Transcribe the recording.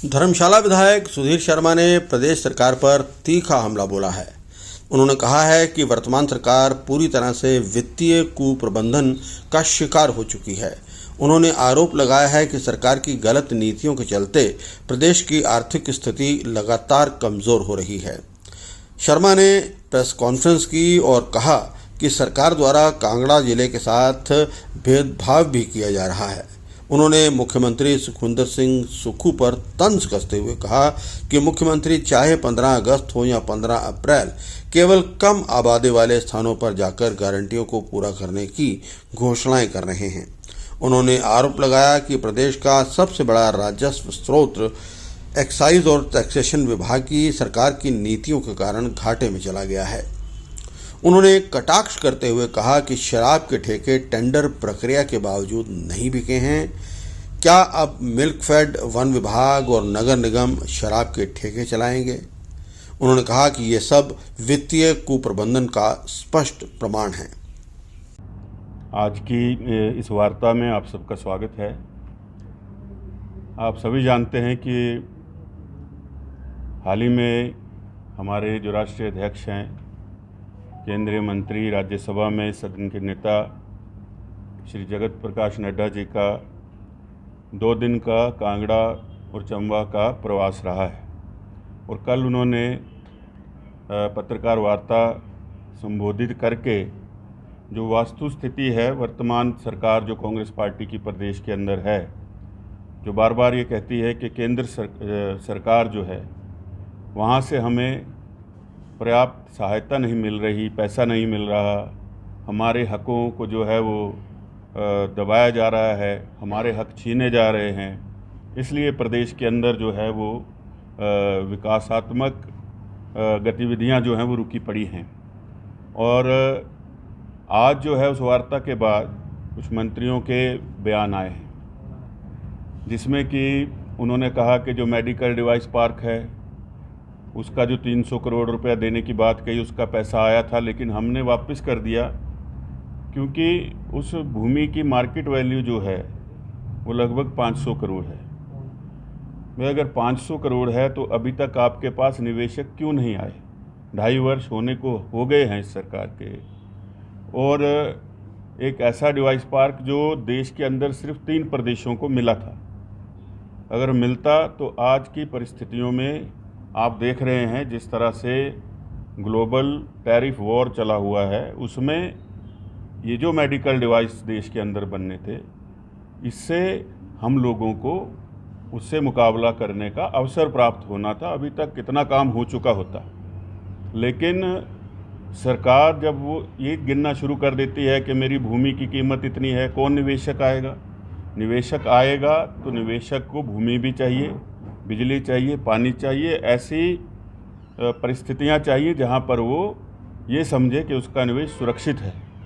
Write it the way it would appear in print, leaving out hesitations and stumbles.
धर्मशाला विधायक सुधीर शर्मा ने प्रदेश सरकार पर तीखा हमला बोला है। उन्होंने कहा है कि वर्तमान सरकार पूरी तरह से वित्तीय कुप्रबंधन का शिकार हो चुकी है। उन्होंने आरोप लगाया है कि सरकार की गलत नीतियों के चलते प्रदेश की आर्थिक स्थिति लगातार कमजोर हो रही है। शर्मा ने प्रेस कॉन्फ्रेंस की और कहा कि सरकार द्वारा कांगड़ा जिले के साथ भेदभाव भी किया जा रहा है। उन्होंने मुख्यमंत्री सुखविंदर सिंह सुक्खू पर तंज कसते हुए कहा कि मुख्यमंत्री चाहे 15 अगस्त हो या 15 अप्रैल केवल कम आबादी वाले स्थानों पर जाकर गारंटियों को पूरा करने की घोषणाएं कर रहे हैं। उन्होंने आरोप लगाया कि प्रदेश का सबसे बड़ा राजस्व स्रोत एक्साइज और टैक्सेशन विभाग की सरकार की नीतियों के कारण घाटे में चला गया है। उन्होंने कटाक्ष करते हुए कहा कि शराब के ठेके टेंडर प्रक्रिया के बावजूद नहीं बिके हैं। क्या अब मिल्कफेड, वन विभाग और नगर निगम शराब के ठेके चलाएंगे? उन्होंने कहा कि ये सब वित्तीय कुप्रबंधन का स्पष्ट प्रमाण है। आज की इस वार्ता में आप सबका स्वागत है। आप सभी जानते हैं कि हाल ही में हमारे जो राष्ट्रीय अध्यक्ष हैं, केंद्रीय मंत्री, राज्यसभा में सदन के नेता श्री जगत प्रकाश नड्डा जी का 2 दिन का कांगड़ा और चंबा का प्रवास रहा है और कल उन्होंने पत्रकार वार्ता संबोधित करके जो वास्तु स्थिति है, वर्तमान सरकार जो कांग्रेस पार्टी की प्रदेश के अंदर है, जो बार बार ये कहती है कि केंद्र सरकार जो है वहाँ से हमें पर्याप्त सहायता नहीं मिल रही, पैसा नहीं मिल रहा, हमारे हकों को जो है वो दबाया जा रहा है, हमारे हक छीने जा रहे हैं, इसलिए प्रदेश के अंदर जो है वो विकासात्मक गतिविधियां जो हैं वो रुकी पड़ी हैं। और आज जो है उस वार्ता के बाद कुछ मंत्रियों के बयान आए हैं, जिसमें कि उन्होंने कहा कि जो मेडिकल डिवाइस पार्क है उसका जो 300 करोड़ रुपया देने की बात कही, उसका पैसा आया था लेकिन हमने वापस कर दिया, क्योंकि उस भूमि की मार्केट वैल्यू जो है वो लगभग 500 करोड़ है। वह अगर 500 करोड़ है तो अभी तक आपके पास निवेशक क्यों नहीं आए? 2.5 वर्ष होने को हो गए हैं इस सरकार के। और एक ऐसा डिवाइस पार्क जो देश के अंदर सिर्फ 3 प्रदेशों को मिला था, अगर मिलता तो आज की परिस्थितियों में आप देख रहे हैं जिस तरह से ग्लोबल टैरिफ वॉर चला हुआ है, उसमें ये जो मेडिकल डिवाइस देश के अंदर बनने थे, इससे हम लोगों को उससे मुकाबला करने का अवसर प्राप्त होना था। अभी तक कितना काम हो चुका होता, लेकिन सरकार जब वो ये गिनना शुरू कर देती है कि मेरी भूमि की कीमत इतनी है, कौन निवेशक आएगा? निवेशक आएगा तो निवेशक को भूमि भी चाहिए, बिजली चाहिए, पानी चाहिए, ऐसी परिस्थितियां चाहिए जहां पर वो ये समझे कि उसका निवेश सुरक्षित है।